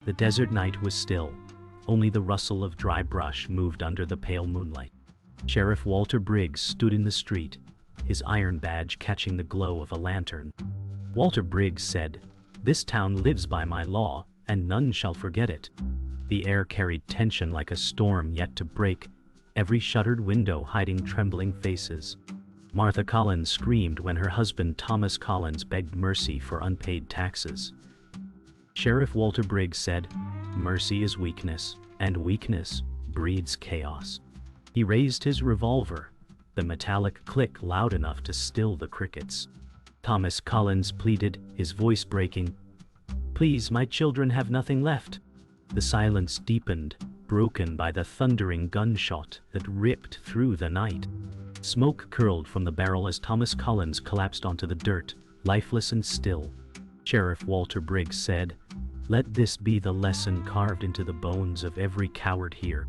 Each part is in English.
The desert night was still. Only the rustle of dry brush moved under the pale moonlight. Sheriff Walter Briggs stood in the street, his iron badge catching the glow of a lantern. Walter Briggs said, "This town lives by my law, and none shall forget it." The air carried tension like a storm yet to break, every shuttered window hiding trembling faces. Martha Collins screamed when her husband Thomas Collins begged mercy for unpaid taxes. Sheriff Walter Briggs said, "Mercy is weakness, and weakness breeds chaos." He raised his revolver, the metallic click loud enough to still the crickets. Thomas Collins pleaded, his voice breaking, "Please, my children have nothing left." The silence deepened, broken by the thundering gunshot that ripped through the night. Smoke curled from the barrel as Thomas Collins collapsed onto the dirt, lifeless and still. Sheriff Walter Briggs said, "Let this be the lesson carved into the bones of every coward here."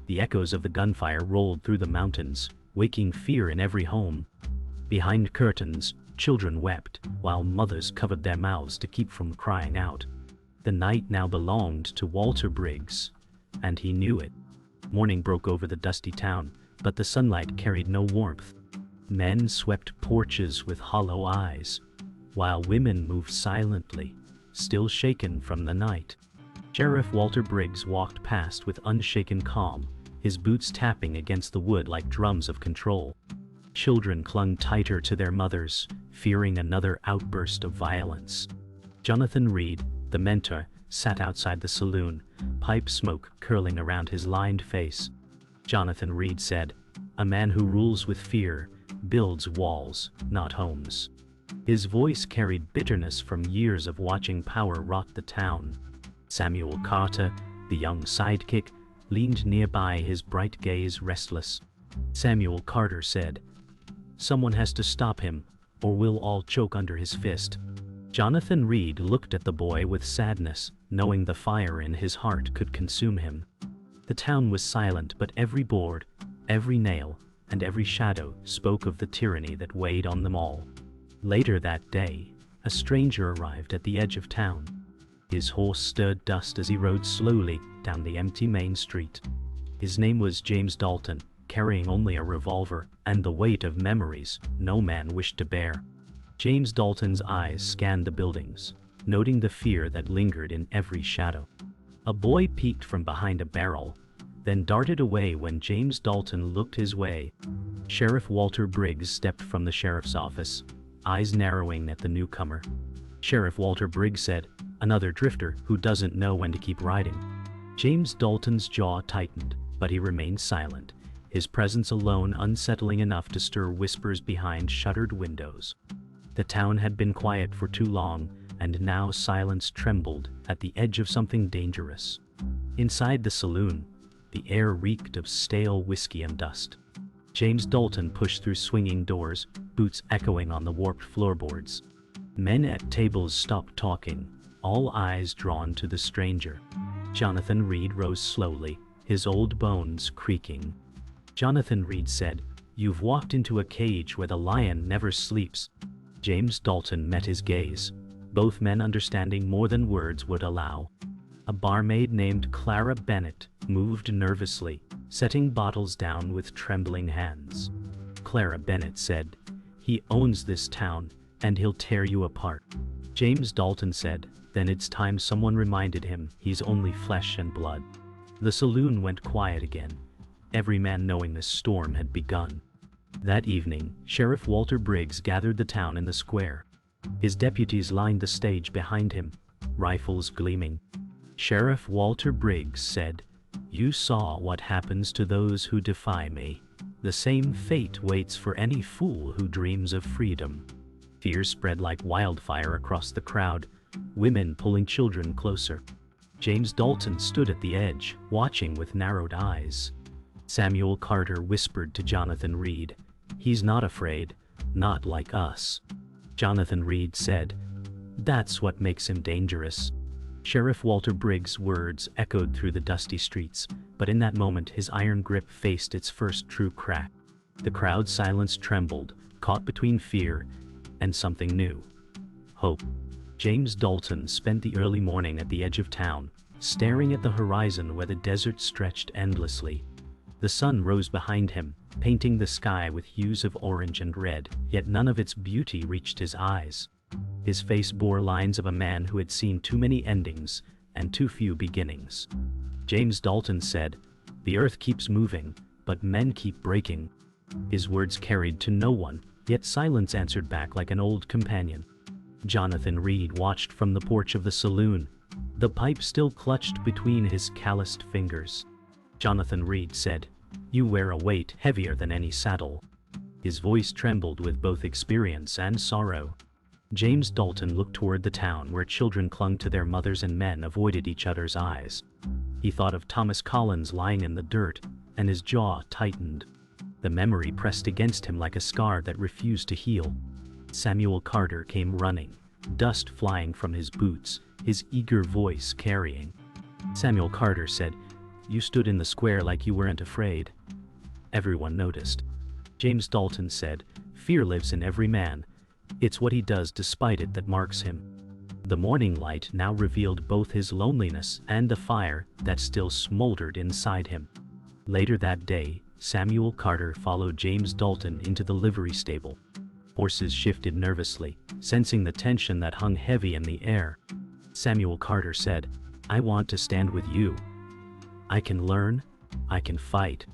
The echoes of the gunfire rolled through the mountains, waking fear in every home. Behind curtains, children wept, while mothers covered their mouths to keep from crying out. The night now belonged to Walter Briggs, and he knew it. Morning broke over the dusty town, but the sunlight carried no warmth. Men swept porches with hollow eyes, while women moved silently, still shaken from the night. Sheriff Walter Briggs walked past with unshaken calm, his boots tapping against the wood like drums of control. Children clung tighter to their mothers, fearing another outburst of violence. Jonathan Reed, the mentor, sat outside the saloon, pipe smoke curling around his lined face. Jonathan Reed said, "A man who rules with fear builds walls, not homes." His voice carried bitterness from years of watching power rot the town. Samuel Carter, the young sidekick, leaned nearby, his bright gaze restless. Samuel Carter said, "Someone has to stop him, or we'll all choke under his fist." Jonathan Reed looked at the boy with sadness, knowing the fire in his heart could consume him. The town was silent, but every board, every nail, and every shadow spoke of the tyranny that weighed on them all. Later that day, a stranger arrived at the edge of town. His horse stirred dust as he rode slowly down the empty main street. His name was James Dalton, carrying only a revolver and the weight of memories no man wished to bear. James Dalton's eyes scanned the buildings, noting the fear that lingered in every shadow. A boy peeked from behind a barrel, then darted away when James Dalton looked his way. Sheriff Walter Briggs stepped from the sheriff's office, eyes narrowing at the newcomer. Sheriff Walter Briggs said, "Another drifter who doesn't know when to keep riding." James Dalton's jaw tightened, but he remained silent, his presence alone unsettling enough to stir whispers behind shuttered windows. The town had been quiet for too long, and now silence trembled at the edge of something dangerous. Inside the saloon, the air reeked of stale whiskey and dust. James Dalton pushed through swinging doors, boots echoing on the warped floorboards. Men at tables stopped talking, all eyes drawn to the stranger. Jonathan Reed rose slowly, his old bones creaking. Jonathan Reed said, "You've walked into a cage where the lion never sleeps." James Dalton met his gaze, both men understanding more than words would allow. A barmaid named Clara Bennett moved nervously, setting bottles down with trembling hands. Clara Bennett said, "He owns this town, and he'll tear you apart." James Dalton said, "Then it's time someone reminded him he's only flesh and blood." The saloon went quiet again, every man knowing the storm had begun. That evening, Sheriff Walter Briggs gathered the town in the square. His deputies lined the stage behind him, rifles gleaming. Sheriff Walter Briggs said, "You saw what happens to those who defy me. The same fate waits for any fool who dreams of freedom." Fear spread like wildfire across the crowd, women pulling children closer. James Dalton stood at the edge, watching with narrowed eyes. Samuel Carter whispered to Jonathan Reed, "He's not afraid, not like us." Jonathan Reed said, "That's what makes him dangerous." Sheriff Walter Briggs' words echoed through the dusty streets, but in that moment his iron grip faced its first true crack. The crowd's silence trembled, caught between fear and something new. Hope. James Dalton spent the early morning at the edge of town, staring at the horizon where the desert stretched endlessly. The sun rose behind him, painting the sky with hues of orange and red, yet none of its beauty reached his eyes. His face bore lines of a man who had seen too many endings and too few beginnings. James Dalton said, "The earth keeps moving, but men keep breaking." His words carried to no one, yet silence answered back like an old companion. Jonathan Reed watched from the porch of the saloon, the pipe still clutched between his calloused fingers. Jonathan Reed said, "You wear a weight heavier than any saddle." His voice trembled with both experience and sorrow. James Dalton looked toward the town where children clung to their mothers and men avoided each other's eyes. He thought of Thomas Collins lying in the dirt, and his jaw tightened. The memory pressed against him like a scar that refused to heal. Samuel Carter came running, dust flying from his boots, his eager voice carrying. Samuel Carter said, "You stood in the square like you weren't afraid." Everyone noticed. James Dalton said, "Fear lives in every man. It's what he does despite it that marks him." The morning light now revealed both his loneliness and the fire that still smoldered inside him. Later that day, Samuel Carter followed James Dalton into the livery stable. Horses shifted nervously, sensing the tension that hung heavy in the air. Samuel Carter said, "I want to stand with you. I can learn, I can fight."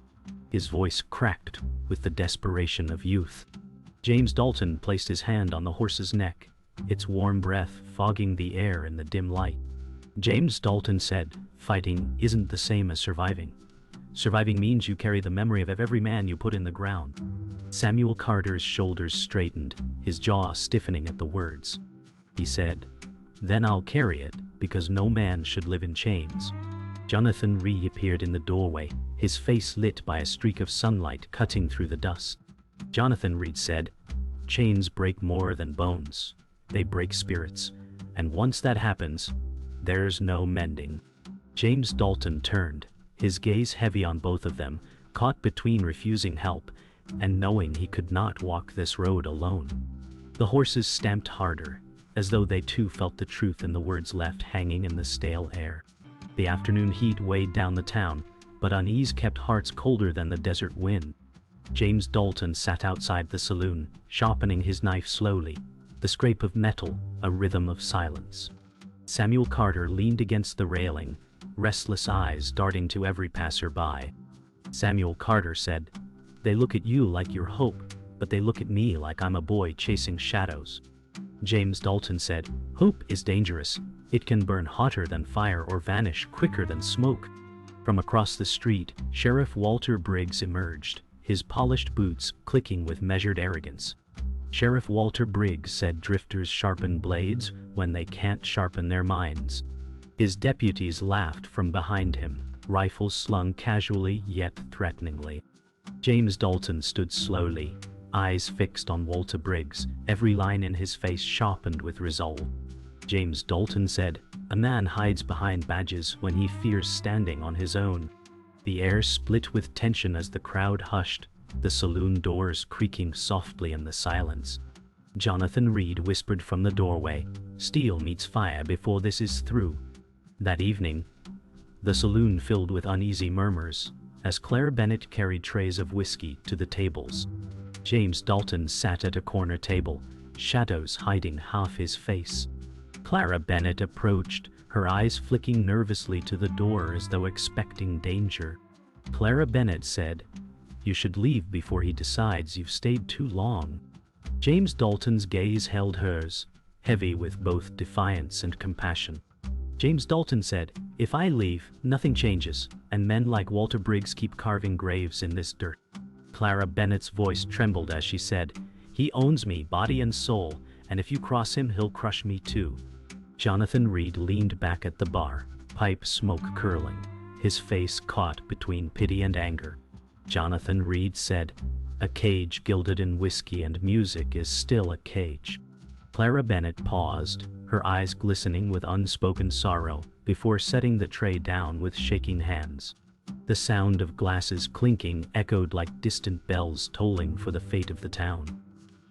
His voice cracked with the desperation of youth. James Dalton placed his hand on the horse's neck, its warm breath fogging the air in the dim light. James Dalton said, "Fighting isn't the same as surviving. Surviving means you carry the memory of every man you put in the ground." Samuel Carter's shoulders straightened, his jaw stiffening at the words. He said, "Then I'll carry it, because no man should live in chains." Jonathan reappeared in the doorway, his face lit by a streak of sunlight cutting through the dust. Jonathan Reed said, "Chains break more than bones. They break spirits, and once that happens, there's no mending." James Dalton turned, his gaze heavy on both of them, caught between refusing help and knowing he could not walk this road alone. The horses stamped harder, as though they too felt the truth in the words left hanging in the stale air. The afternoon heat weighed down the town, but unease kept hearts colder than the desert wind. James Dalton sat outside the saloon, sharpening his knife slowly, the scrape of metal, a rhythm of silence. Samuel Carter leaned against the railing, restless eyes darting to every passer-by. Samuel Carter said, "They look at you like you're hope, but they look at me like I'm a boy chasing shadows." James Dalton said, "Hope is dangerous. It can burn hotter than fire or vanish quicker than smoke." From across the street, Sheriff Walter Briggs emerged, his polished boots clicking with measured arrogance. Sheriff Walter Briggs said drifters sharpen blades when they can't sharpen their minds. His deputies laughed from behind him, rifles slung casually yet threateningly. James Dalton stood slowly, eyes fixed on Walter Briggs, every line in his face sharpened with resolve. James Dalton said, "A man hides behind badges when he fears standing on his own." The air split with tension as the crowd hushed, the saloon doors creaking softly in the silence. Jonathan Reed whispered from the doorway, "Steel meets fire before this is through." That evening, the saloon filled with uneasy murmurs, as Clara Bennett carried trays of whiskey to the tables. James Dalton sat at a corner table, shadows hiding half his face. Clara Bennett approached, her eyes flicking nervously to the door as though expecting danger. Clara Bennett said, "You should leave before he decides you've stayed too long." James Dalton's gaze held hers, heavy with both defiance and compassion. James Dalton said, "If I leave, nothing changes, and men like Walter Briggs keep carving graves in this dirt." Clara Bennett's voice trembled as she said, "He owns me body and soul, and if you cross him, he'll crush me too." Jonathan Reed leaned back at the bar, pipe smoke curling, his face caught between pity and anger. Jonathan Reed said, "A cage gilded in whiskey and music is still a cage." Clara Bennett paused, her eyes glistening with unspoken sorrow, before setting the tray down with shaking hands. The sound of glasses clinking echoed like distant bells tolling for the fate of the town.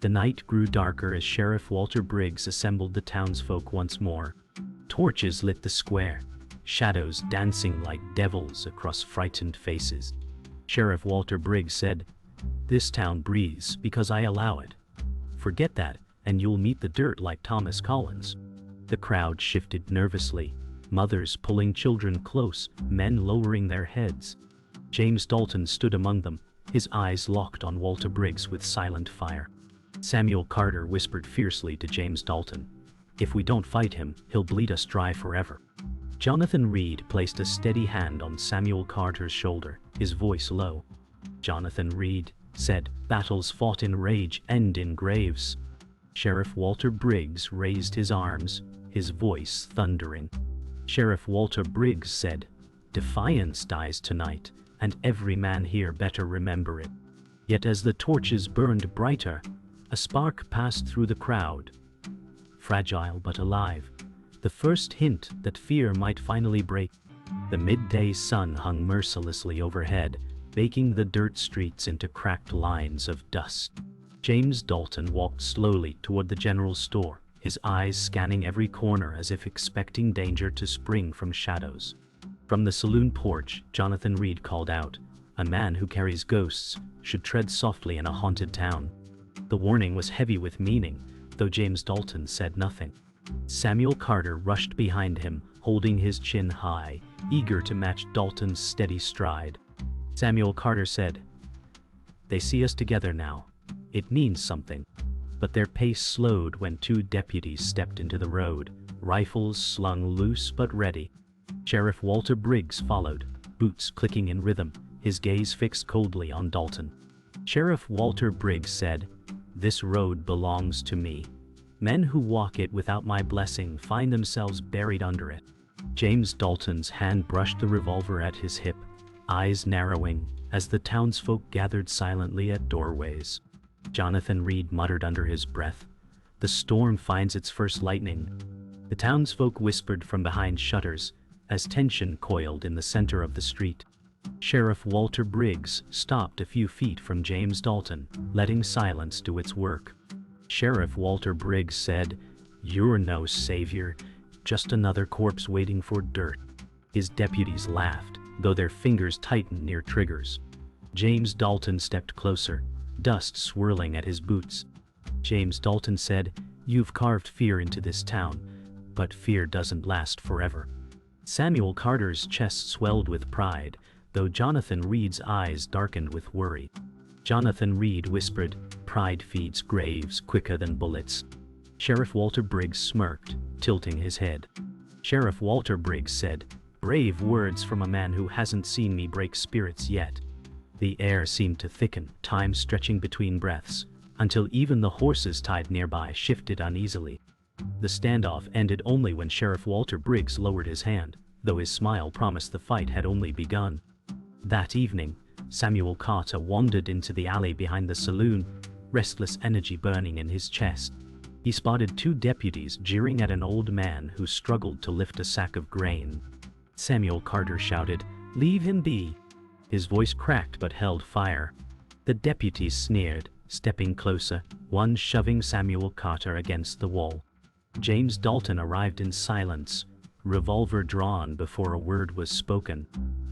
The night grew darker as Sheriff Walter Briggs assembled the townsfolk once more. Torches lit the square, shadows dancing like devils across frightened faces. Sheriff Walter Briggs said, "This town breathes because I allow it. Forget that, and you'll meet the dirt like Thomas Collins." The crowd shifted nervously, mothers pulling children close, men lowering their heads. James Dalton stood among them, his eyes locked on Walter Briggs with silent fire. Samuel Carter whispered fiercely to James Dalton, "If we don't fight him, he'll bleed us dry forever." Jonathan Reed placed a steady hand on Samuel Carter's shoulder, his voice low. Jonathan Reed said, "Battles fought in rage end in graves." Sheriff Walter Briggs raised his arms, his voice thundering. Sheriff Walter Briggs said, "Defiance dies tonight, and every man here better remember it." Yet as the torches burned brighter, a spark passed through the crowd. Fragile but alive, the first hint that fear might finally break. The midday sun hung mercilessly overhead, baking the dirt streets into cracked lines of dust. James Dalton walked slowly toward the general store, his eyes scanning every corner as if expecting danger to spring from shadows. From the saloon porch, Jonathan Reed called out, "A man who carries ghosts should tread softly in a haunted town." The warning was heavy with meaning, though James Dalton said nothing. Samuel Carter rushed behind him, holding his chin high, eager to match Dalton's steady stride. Samuel Carter said, "They see us together now. It means something." But their pace slowed when two deputies stepped into the road, rifles slung loose but ready. Sheriff Walter Briggs followed, boots clicking in rhythm, his gaze fixed coldly on Dalton. Sheriff Walter Briggs said, "This road belongs to me. Men who walk it without my blessing find themselves buried under it." James Dalton's hand brushed the revolver at his hip, eyes narrowing as the townsfolk gathered silently at doorways. Jonathan Reed muttered under his breath, "The storm finds its first lightning." The townsfolk whispered from behind shutters as tension coiled in the center of the street. Sheriff Walter Briggs stopped a few feet from James Dalton, letting silence do its work. Sheriff Walter Briggs said, "You're no savior, just another corpse waiting for dirt." His deputies laughed, though their fingers tightened near triggers. James Dalton stepped closer, dust swirling at his boots. James Dalton said, "You've carved fear into this town, but fear doesn't last forever." Samuel Carter's chest swelled with pride, though Jonathan Reed's eyes darkened with worry. Jonathan Reed whispered, "Pride feeds graves quicker than bullets." Sheriff Walter Briggs smirked, tilting his head. Sheriff Walter Briggs said, "Brave words from a man who hasn't seen me break spirits yet." The air seemed to thicken, time stretching between breaths, until even the horses tied nearby shifted uneasily. The standoff ended only when Sheriff Walter Briggs lowered his hand, though his smile promised the fight had only begun. That evening, Samuel Carter wandered into the alley behind the saloon, restless energy burning in his chest. He spotted two deputies jeering at an old man who struggled to lift a sack of grain. Samuel Carter shouted, "Leave him be." His voice cracked but held fire. The deputies sneered, stepping closer, one shoving Samuel Carter against the wall. James Dalton arrived in silence, revolver drawn before a word was spoken.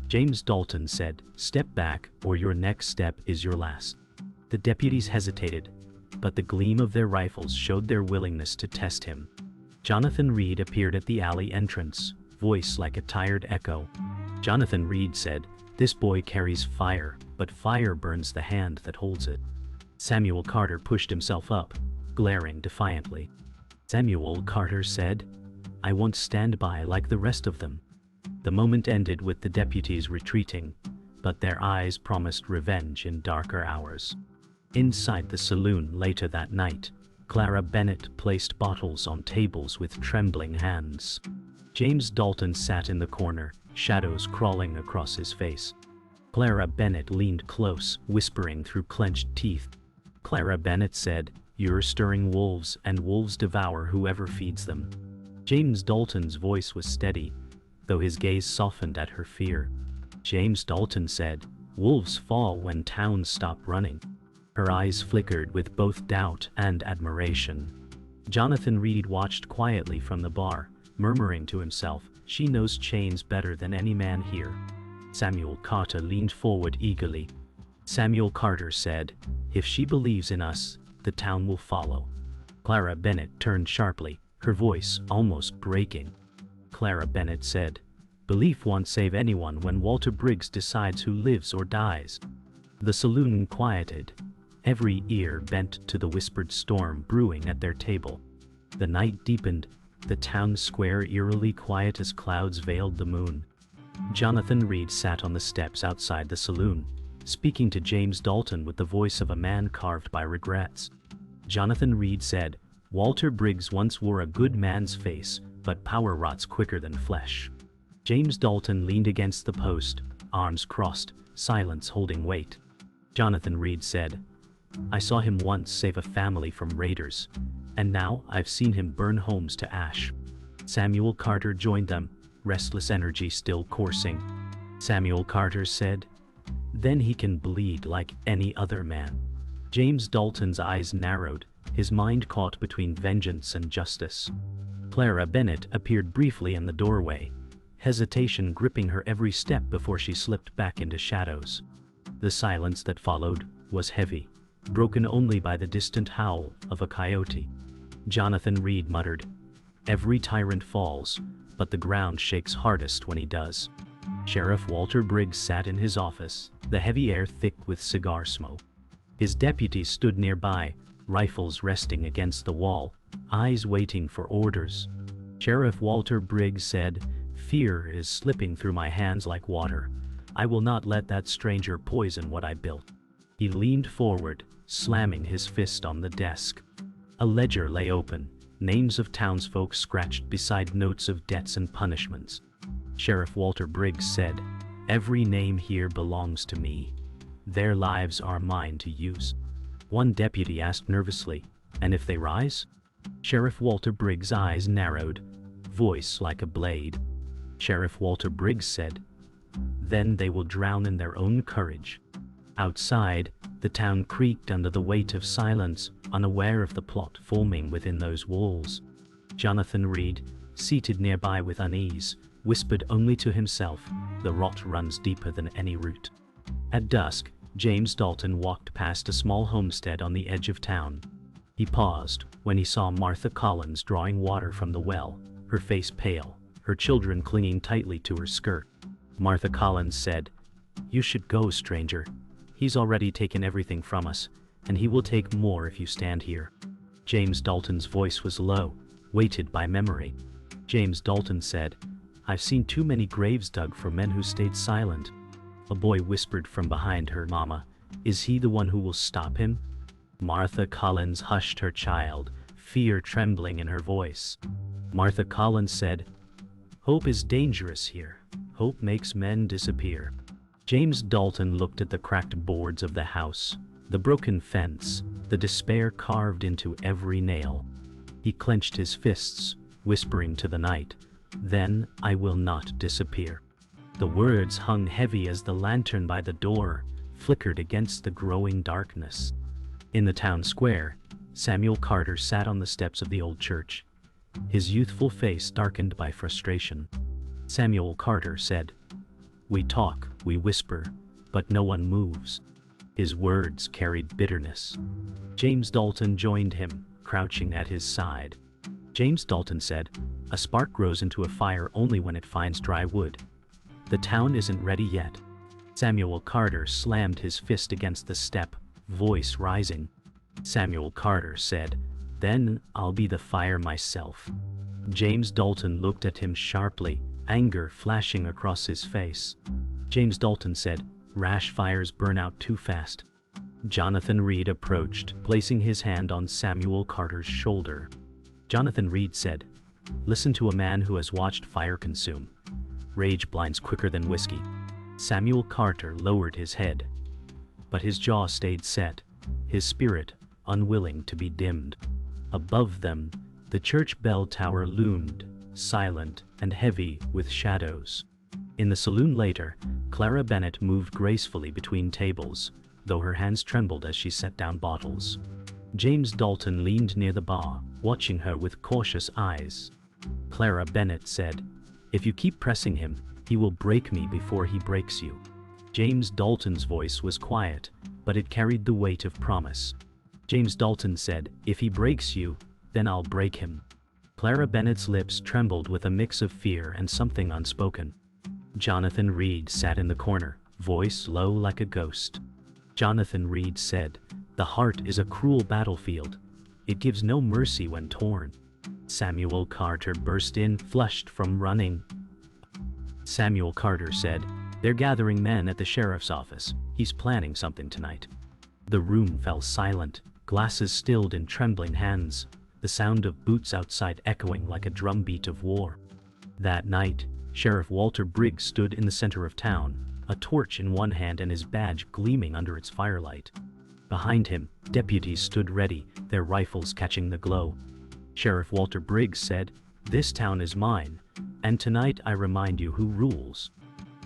James Dalton said, "Step back, or your next step is your last." The deputies hesitated, but the gleam of their rifles showed their willingness to test him. Jonathan Reed appeared at the alley entrance, voice like a tired echo. Jonathan Reed said, "This boy carries fire, but fire burns the hand that holds it." Samuel Carter pushed himself up, glaring defiantly. Samuel Carter said, "I won't stand by like the rest of them." The moment ended with the deputies retreating, but their eyes promised revenge in darker hours. Inside the saloon later that night, Clara Bennett placed bottles on tables with trembling hands. James Dalton sat in the corner, shadows crawling across his face. Clara Bennett leaned close, whispering through clenched teeth. Clara Bennett said, "You're stirring wolves, and wolves devour whoever feeds them." James Dalton's voice was steady, though his gaze softened at her fear. James Dalton said, "Wolves fall when towns stop running." Her eyes flickered with both doubt and admiration. Jonathan Reed watched quietly from the bar, murmuring to himself, She knows chains better than any man here. Samuel Carter leaned forward eagerly. Samuel Carter said, "If she believes in us, the town will follow." Clara Bennett turned sharply, her voice almost breaking. Clara Bennett said, "Belief won't save anyone when Walter Briggs decides who lives or dies." The saloon quieted, every ear bent to the whispered storm brewing at their table. The night deepened, the town square eerily quiet as clouds veiled the moon. Jonathan Reed sat on the steps outside the saloon, speaking to James Dalton with the voice of a man carved by regrets. Jonathan Reed said, "Walter Briggs once wore a good man's face, but power rots quicker than flesh." James Dalton leaned against the post, arms crossed, silence holding weight. Jonathan Reed said, "I saw him once save a family from raiders, and now I've seen him burn homes to ash." Samuel Carter joined them, restless energy still coursing. Samuel Carter said, "Then he can bleed like any other man." James Dalton's eyes narrowed, his mind caught between vengeance and justice. Clara Bennett appeared briefly in the doorway, hesitation gripping her every step before she slipped back into shadows. The silence that followed was heavy, broken only by the distant howl of a coyote. Jonathan Reed muttered, "Every tyrant falls, but the ground shakes hardest when he does." Sheriff Walter Briggs sat in his office, the heavy air thick with cigar smoke. His deputies stood nearby, rifles resting against the wall, eyes waiting for orders. Sheriff Walter Briggs said, "Fear is slipping through my hands like water. I will not let that stranger poison what I built." He leaned forward, slamming his fist on the desk. A ledger lay open, names of townsfolk scratched beside notes of debts and punishments. Sheriff Walter Briggs said, "Every name here belongs to me. Their lives are mine to use." One deputy asked nervously, "And if they rise?" Sheriff Walter Briggs' eyes narrowed, voice like a blade. Sheriff Walter Briggs said, "Then they will drown in their own courage." Outside, the town creaked under the weight of silence, unaware of the plot forming within those walls. Jonathan Reed, seated nearby with unease, whispered only to himself, "The rot runs deeper than any root." At dusk, James Dalton walked past a small homestead on the edge of town. He paused when he saw Martha Collins drawing water from the well, her face pale, her children clinging tightly to her skirt. Martha Collins said, "You should go, stranger. He's already taken everything from us, and he will take more if you stand here." James Dalton's voice was low, weighted by memory. James Dalton said, "I've seen too many graves dug for men who stayed silent." A boy whispered from behind her, "Mama, is he the one who will stop him?" Martha Collins hushed her child, fear trembling in her voice. Martha Collins said, "Hope is dangerous here. Hope makes men disappear." James Dalton looked at the cracked boards of the house, the broken fence, the despair carved into every nail. He clenched his fists, whispering to the night, "Then I will not disappear." The words hung heavy as the lantern by the door flickered against the growing darkness. In the town square, Samuel Carter sat on the steps of the old church, his youthful face darkened by frustration. Samuel Carter said, "We talk, we whisper, but no one moves." His words carried bitterness. James Dalton joined him, crouching at his side. James Dalton said, "A spark grows into a fire only when it finds dry wood. The town isn't ready yet." Samuel Carter slammed his fist against the step, voice rising. Samuel Carter said, "Then I'll be the fire myself." James Dalton looked at him sharply, anger flashing across his face. James Dalton said, "Rash fires burn out too fast." Jonathan Reed approached, placing his hand on Samuel Carter's shoulder. Jonathan Reed said, "Listen to a man who has watched fire consume. Rage blinds quicker than whiskey." Samuel Carter lowered his head, but his jaw stayed set, his spirit unwilling to be dimmed. Above them, the church bell tower loomed, silent and heavy with shadows. In the saloon later, Clara Bennett moved gracefully between tables, though her hands trembled as she set down bottles. James Dalton leaned near the bar, watching her with cautious eyes. Clara Bennett said, If you keep pressing him, he will break me before he breaks you. James Dalton's voice was quiet, but it carried the weight of promise. James Dalton said, "If he breaks you, then I'll break him." Clara Bennett's lips trembled with a mix of fear and something unspoken. Jonathan Reed sat in the corner, voice low like a ghost. Jonathan Reed said, "The heart is a cruel battlefield. It gives no mercy when torn." Samuel Carter burst in, flushed from running. Samuel Carter said, "They're gathering men at the sheriff's office. He's planning something tonight." The room fell silent, glasses stilled in trembling hands, the sound of boots outside echoing like a drumbeat of war. That night, Sheriff Walter Briggs stood in the center of town, a torch in one hand and his badge gleaming under its firelight. Behind him, deputies stood ready, their rifles catching the glow. Sheriff Walter Briggs said, "This town is mine, and tonight I remind you who rules."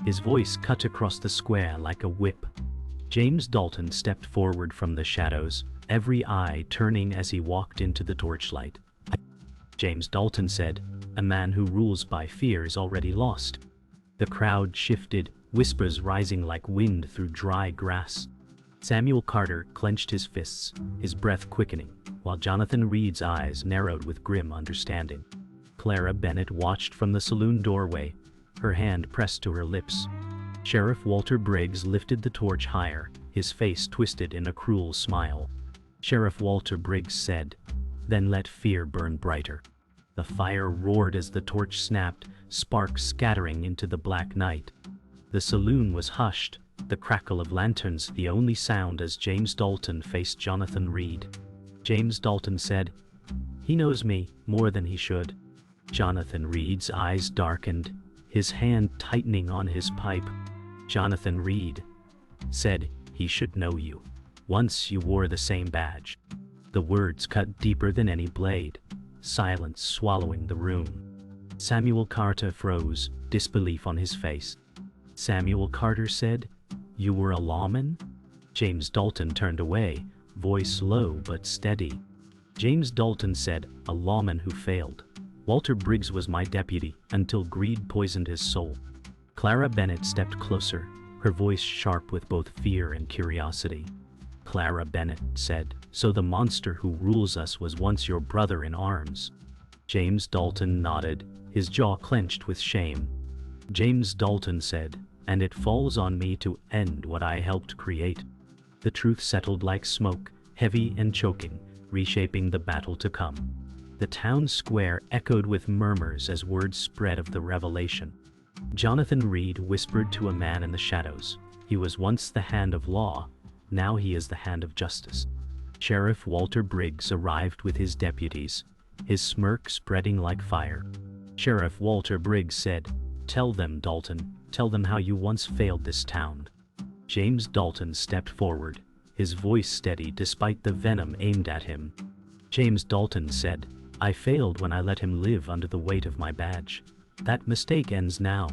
His voice cut across the square like a whip. James Dalton stepped forward from the shadows, every eye turning as he walked into the torchlight. James Dalton said, "A man who rules by fear is already lost." The crowd shifted, whispers rising like wind through dry grass. Samuel Carter clenched his fists, his breath quickening, while Jonathan Reed's eyes narrowed with grim understanding. Clara Bennett watched from the saloon doorway, her hand pressed to her lips. Sheriff Walter Briggs lifted the torch higher, his face twisted in a cruel smile. Sheriff Walter Briggs said, "Then let fear burn brighter." The fire roared as the torch snapped, sparks scattering into the black night. The saloon was hushed, the crackle of lanterns the only sound as James Dalton faced Jonathan Reed. James Dalton said, "He knows me more than he should." Jonathan Reed's eyes darkened, his hand tightening on his pipe. Jonathan Reed said, "He should know you. Once you wore the same badge." The words cut deeper than any blade, silence swallowing the room. Samuel Carter froze, disbelief on his face. Samuel Carter said, "You were a lawman?" James Dalton turned away, voice low but steady. James Dalton said, "A lawman who failed. Walter Briggs was my deputy until greed poisoned his soul." Clara Bennett stepped closer, her voice sharp with both fear and curiosity. Clara Bennett said, "So the monster who rules us was once your brother in arms?" James Dalton nodded, his jaw clenched with shame. James Dalton said, "And it falls on me to end what I helped create." The truth settled like smoke, heavy and choking, reshaping the battle to come. The town square echoed with murmurs as word spread of the revelation. Jonathan Reed whispered to a man in the shadows, "He was once the hand of law, now he is the hand of justice." Sheriff Walter Briggs arrived with his deputies, his smirk spreading like fire. Sheriff Walter Briggs said, "Tell them, Dalton, tell them how you once failed this town." James Dalton stepped forward, his voice steady despite the venom aimed at him. James Dalton said, "I failed when I let him live under the weight of my badge. That mistake ends now."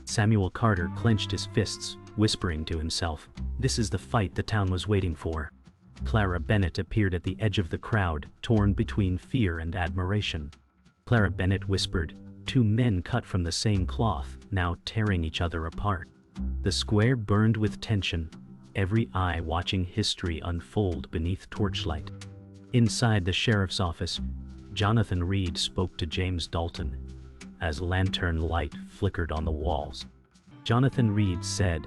Samuel Carter clenched his fists, whispering to himself, "This is the fight the town was waiting for." Clara Bennett appeared at the edge of the crowd, torn between fear and admiration. Clara Bennett whispered, "Two men cut from the same cloth, now tearing each other apart." The square burned with tension, every eye watching history unfold beneath torchlight. Inside the sheriff's office, Jonathan Reed spoke to James Dalton, as lantern light flickered on the walls. Jonathan Reed said,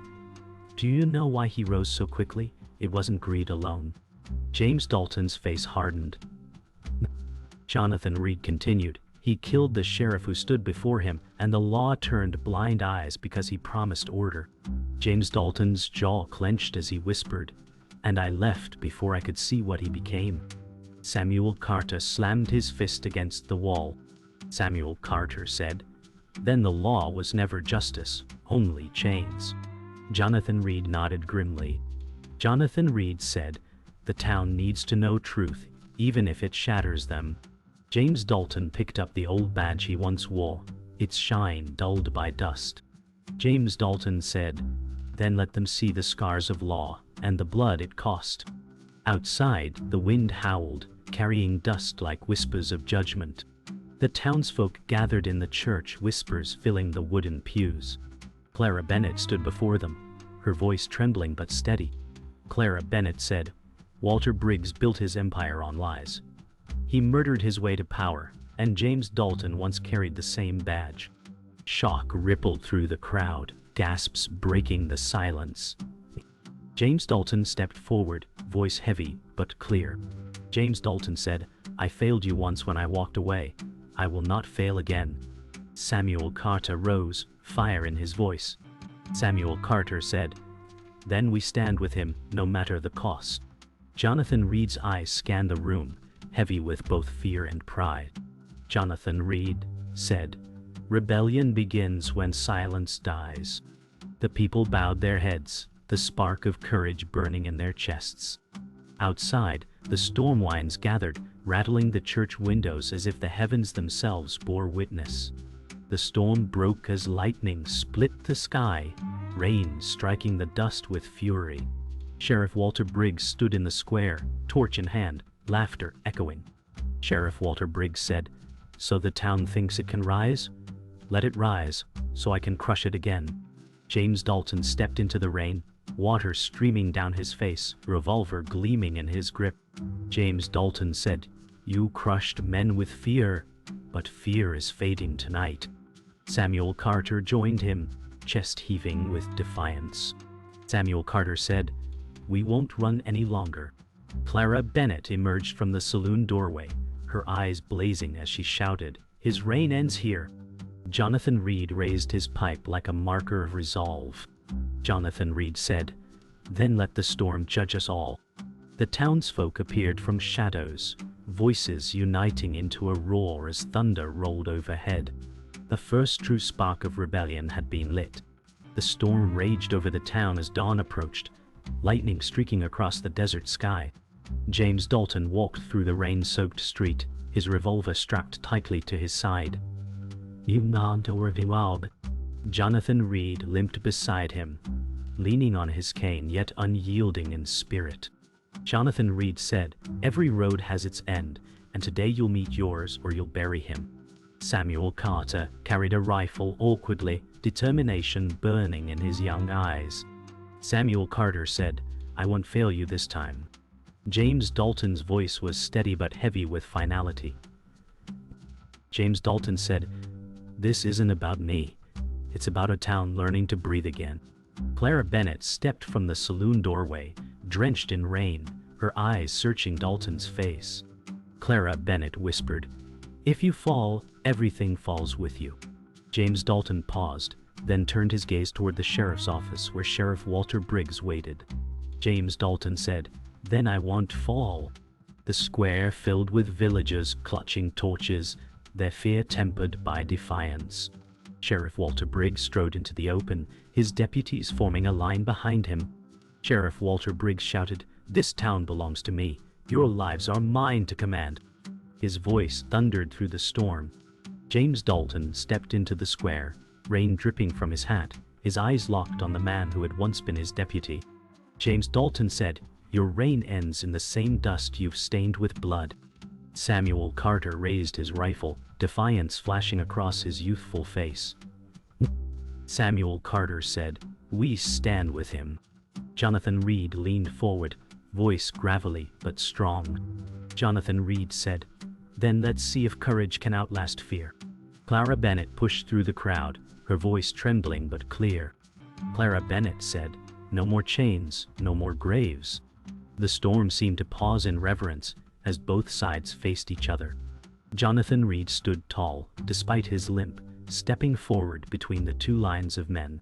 "Do you know why he rose so quickly? It wasn't greed alone." James Dalton's face hardened. Jonathan Reed continued, "He killed the sheriff who stood before him, and the law turned blind eyes because he promised order." James Dalton's jaw clenched as he whispered, "And I left before I could see what he became." Samuel Carter slammed his fist against the wall. Samuel Carter said, "Then the law was never justice, only chains." Jonathan Reed nodded grimly. Jonathan Reed said, "The town needs to know truth, even if it shatters them." James Dalton picked up the old badge he once wore, its shine dulled by dust. James Dalton said, "Then let them see the scars of law, and the blood it cost." Outside, the wind howled, carrying dust like whispers of judgment. The townsfolk gathered in the church, whispers filling the wooden pews. Clara Bennett stood before them, her voice trembling but steady. Clara Bennett said, "Walter Briggs built his empire on lies. He murdered his way to power, and James Dalton once carried the same badge." Shock rippled through the crowd, gasps breaking the silence. James Dalton stepped forward, voice heavy but clear. James Dalton said, "I failed you once when I walked away. I will not fail again." Samuel Carter rose, fire in his voice. Samuel Carter said, "Then we stand with him, no matter the cost." Jonathan Reed's eyes scanned the room, heavy with both fear and pride. Jonathan Reed said, "Rebellion begins when silence dies." The people bowed their heads, the spark of courage burning in their chests. Outside, the storm winds gathered, rattling the church windows as if the heavens themselves bore witness. The storm broke as lightning split the sky, rain striking the dust with fury. Sheriff Walter Briggs stood in the square, torch in hand, laughter echoing. Sheriff Walter Briggs said, "So the town thinks it can rise? Let it rise, so I can crush it again." James Dalton stepped into the rain, water streaming down his face, revolver gleaming in his grip. James Dalton said, "You crushed men with fear, but fear is fading tonight." Samuel Carter joined him, chest heaving with defiance. Samuel Carter said, "We won't run any longer." Clara Bennett emerged from the saloon doorway, her eyes blazing as she shouted, "His reign ends here." Jonathan Reed raised his pipe like a marker of resolve. Jonathan Reed said, "Then let the storm judge us all." The townsfolk appeared from shadows, voices uniting into a roar as thunder rolled overhead. The first true spark of rebellion had been lit. The storm raged over the town as dawn approached, lightning streaking across the desert sky. James Dalton walked through the rain-soaked street, his revolver strapped tightly to his side. "You not overwhelmed." Jonathan Reed limped beside him, leaning on his cane yet unyielding in spirit. Jonathan Reed said, "Every road has its end, and today you'll meet yours or you'll bury him." Samuel Carter carried a rifle awkwardly, determination burning in his young eyes. Samuel Carter said, "I won't fail you this time." James Dalton's voice was steady but heavy with finality. James Dalton said, "This isn't about me. It's about a town learning to breathe again." Clara Bennett stepped from the saloon doorway, drenched in rain, her eyes searching Dalton's face. Clara Bennett whispered, "If you fall, everything falls with you." James Dalton paused, then turned his gaze toward the sheriff's office where Sheriff Walter Briggs waited. James Dalton said, "Then I won't fall." The square filled with villagers clutching torches, their fear tempered by defiance. Sheriff Walter Briggs strode into the open, his deputies forming a line behind him. Sheriff Walter Briggs shouted, "This town belongs to me. Your lives are mine to command." His voice thundered through the storm. James Dalton stepped into the square, rain dripping from his hat, his eyes locked on the man who had once been his deputy. James Dalton said, "Your reign ends in the same dust you've stained with blood." Samuel Carter raised his rifle, defiance flashing across his youthful face. Samuel Carter said, "We stand with him." Jonathan Reed leaned forward, voice gravelly but strong. Jonathan Reed said, "Then let's see if courage can outlast fear." Clara Bennett pushed through the crowd, her voice trembling but clear. Clara Bennett said, "No more chains, no more graves." The storm seemed to pause in reverence as both sides faced each other. Jonathan Reed stood tall, despite his limp, stepping forward between the two lines of men.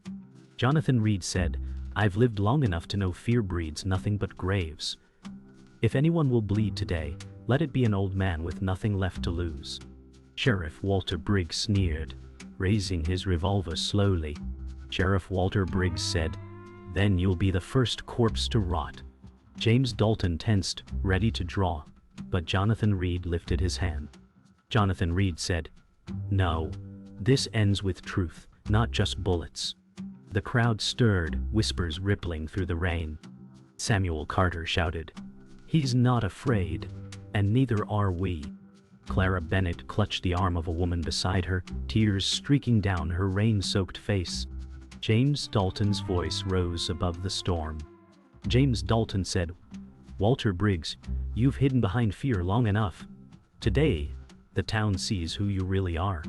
Jonathan Reed said, "I've lived long enough to know fear breeds nothing but graves. If anyone will bleed today, let it be an old man with nothing left to lose." Sheriff Walter Briggs sneered, raising his revolver slowly. Sheriff Walter Briggs said, "Then you'll be the first corpse to rot." James Dalton tensed, ready to draw, but Jonathan Reed lifted his hand. Jonathan Reed said, "No, this ends with truth, not just bullets." The crowd stirred, whispers rippling through the rain. Samuel Carter shouted, "He's not afraid, and neither are we." Clara Bennett clutched the arm of a woman beside her, tears streaking down her rain-soaked face. James Dalton's voice rose above the storm. James Dalton said, "Walter Briggs, you've hidden behind fear long enough. Today, the town sees who you really are."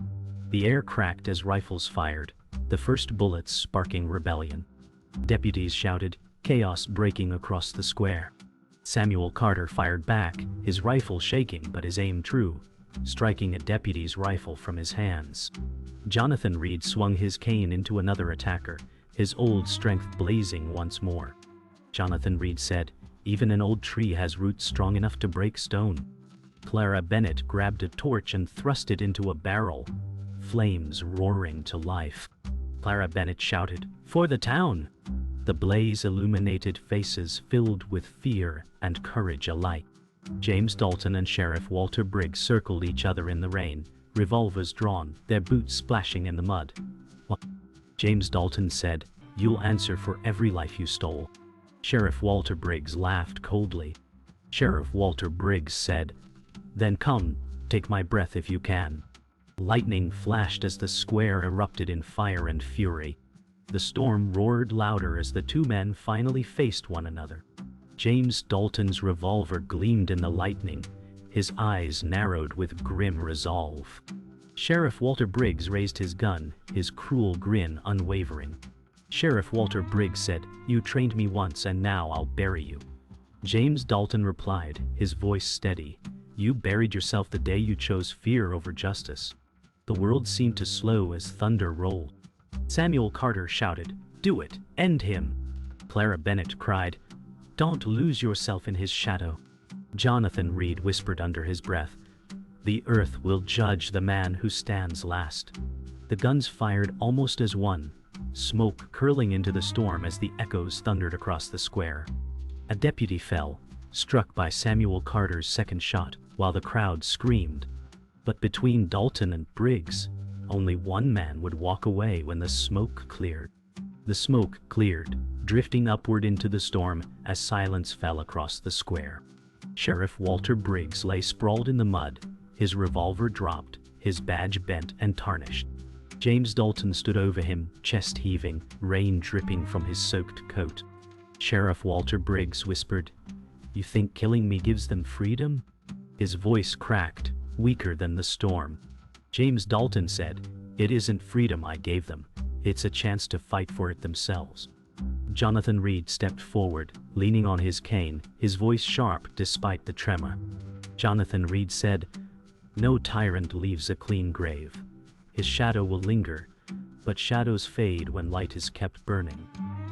The air cracked as rifles fired, the first bullets sparking rebellion. Deputies shouted, chaos breaking across the square. Samuel Carter fired back, his rifle shaking but his aim true, striking a deputy's rifle from his hands. Jonathan Reed swung his cane into another attacker, his old strength blazing once more. Jonathan Reed said, "Even an old tree has roots strong enough to break stone." Clara Bennett grabbed a torch and thrust it into a barrel, flames roaring to life. Clara Bennett shouted, "For the town!" The blaze illuminated faces filled with fear and courage alike. James Dalton and Sheriff Walter Briggs circled each other in the rain, revolvers drawn, their boots splashing in the mud. James Dalton said, "You'll answer for every life you stole." Sheriff Walter Briggs laughed coldly. Sheriff Walter Briggs said, "Then come, take my breath if you can." Lightning flashed as the square erupted in fire and fury. The storm roared louder as the two men finally faced one another. James Dalton's revolver gleamed in the lightning, his eyes narrowed with grim resolve. Sheriff Walter Briggs raised his gun, his cruel grin unwavering. Sheriff Walter Briggs said, "You trained me once and now I'll bury you." James Dalton replied, his voice steady, "You buried yourself the day you chose fear over justice." The world seemed to slow as thunder rolled. Samuel Carter shouted, "Do it! End him!" Clara Bennett cried, "Don't lose yourself in his shadow." Jonathan Reed whispered under his breath, "The earth will judge the man who stands last." The guns fired almost as one, smoke curling into the storm as the echoes thundered across the square. A deputy fell, struck by Samuel Carter's second shot, while the crowd screamed. But between Dalton and Briggs, only one man would walk away when the smoke cleared. The smoke cleared, drifting upward into the storm as silence fell across the square. Sheriff Walter Briggs lay sprawled in the mud, his revolver dropped, his badge bent and tarnished. James Dalton stood over him, chest heaving, rain dripping from his soaked coat. Sheriff Walter Briggs whispered, "You think killing me gives them freedom?" His voice cracked, weaker than the storm. James Dalton said, "It isn't freedom I gave them, it's a chance to fight for it themselves." Jonathan Reed stepped forward, leaning on his cane, his voice sharp despite the tremor. Jonathan Reed said, "No tyrant leaves a clean grave. His shadow will linger, but shadows fade when light is kept burning."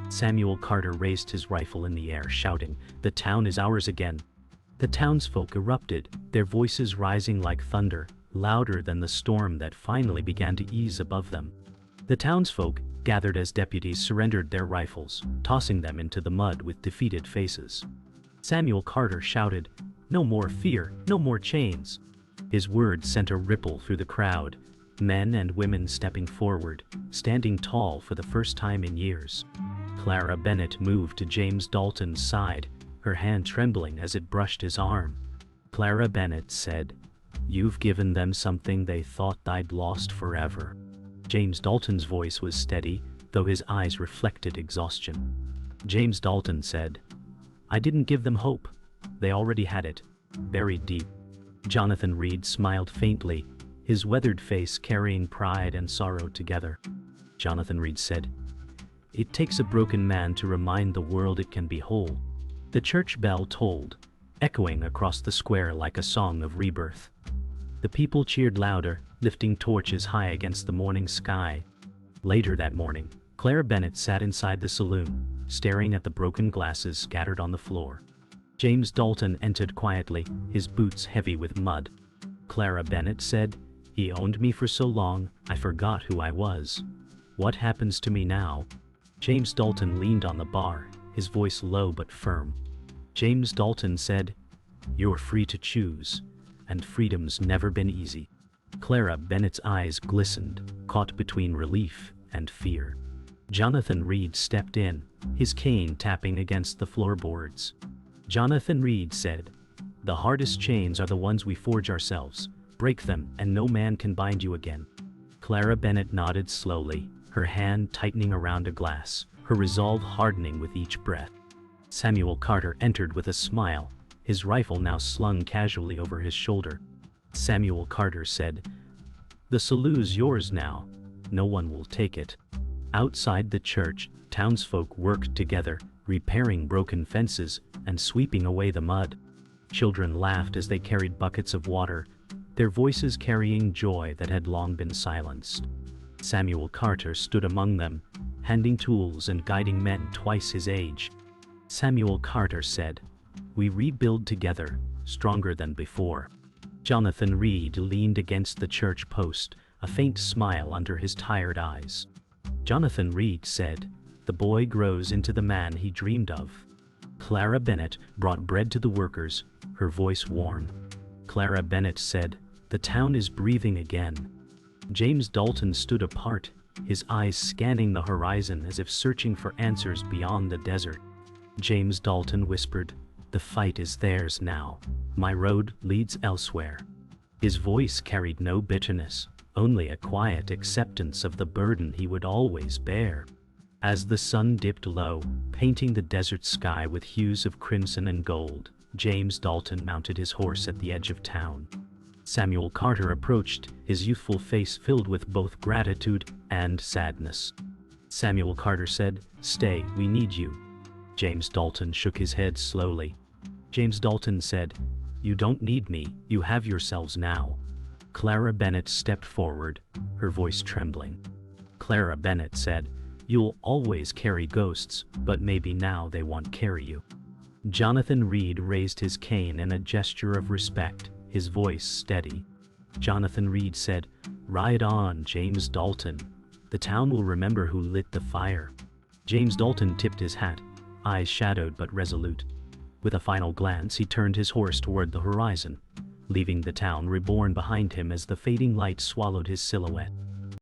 Samuel Carter raised his rifle in the air, shouting, "The town is ours again." The townsfolk erupted, their voices rising like thunder, louder than the storm that finally began to ease above them. The townsfolk, gathered as deputies, surrendered their rifles, tossing them into the mud with defeated faces. Samuel Carter shouted, "No more fear, no more chains." His words sent a ripple through the crowd, men and women stepping forward, standing tall for the first time in years. Clara Bennett moved to James Dalton's side, her hand trembling as it brushed his arm. Clara Bennett said, "You've given them something they thought I'd lost forever." James Dalton's voice was steady, though his eyes reflected exhaustion. James Dalton said, "I didn't give them hope. They already had it, buried deep." Jonathan Reed smiled faintly, his weathered face carrying pride and sorrow together. Jonathan Reed said, "It takes a broken man to remind the world it can be whole." The church bell tolled, echoing across the square like a song of rebirth. The people cheered louder, lifting torches high against the morning sky. Later that morning, Clara Bennett sat inside the saloon, staring at the broken glasses scattered on the floor. James Dalton entered quietly, his boots heavy with mud. Clara Bennett said, "He owned me for so long, I forgot who I was. What happens to me now?" James Dalton leaned on the bar, his voice low but firm. James Dalton said, "You're free to choose, and freedom's never been easy." Clara Bennett's eyes glistened, caught between relief and fear. Jonathan Reed stepped in, his cane tapping against the floorboards. Jonathan Reed said, "The hardest chains are the ones we forge ourselves. break them, and no man can bind you again." Clara Bennett nodded slowly, her hand tightening around a glass, her resolve hardening with each breath. Samuel Carter entered with a smile, his rifle now slung casually over his shoulder. Samuel Carter said, "The saloon's yours now. No one will take it." Outside the church, townsfolk worked together, repairing broken fences and sweeping away the mud. Children laughed as they carried buckets of water, their voices carrying joy that had long been silenced. Samuel Carter stood among them, handing tools and guiding men twice his age. Samuel Carter said, "We rebuild together, stronger than before." Jonathan Reed leaned against the church post, a faint smile under his tired eyes. Jonathan Reed said, "The boy grows into the man he dreamed of." Clara Bennett brought bread to the workers, her voice warm. Clara Bennett said, "The town is breathing again." James Dalton stood apart, his eyes scanning the horizon as if searching for answers beyond the desert. James Dalton whispered, "The fight is theirs now. My road leads elsewhere." His voice carried no bitterness, only a quiet acceptance of the burden he would always bear. As the sun dipped low, painting the desert sky with hues of crimson and gold, James Dalton mounted his horse at the edge of town. Samuel Carter approached, his youthful face filled with both gratitude and sadness. Samuel Carter said, "Stay, we need you." James Dalton shook his head slowly. James Dalton said, "You don't need me, you have yourselves now." Clara Bennett stepped forward, her voice trembling. Clara Bennett said, "You'll always carry ghosts, but maybe now they won't carry you." Jonathan Reed raised his cane in a gesture of respect, his voice steady. Jonathan Reed said, "Ride on, James Dalton. The town will remember who lit the fire." James Dalton tipped his hat, eyes shadowed but resolute. With a final glance, he turned his horse toward the horizon, leaving the town reborn behind him as the fading light swallowed his silhouette.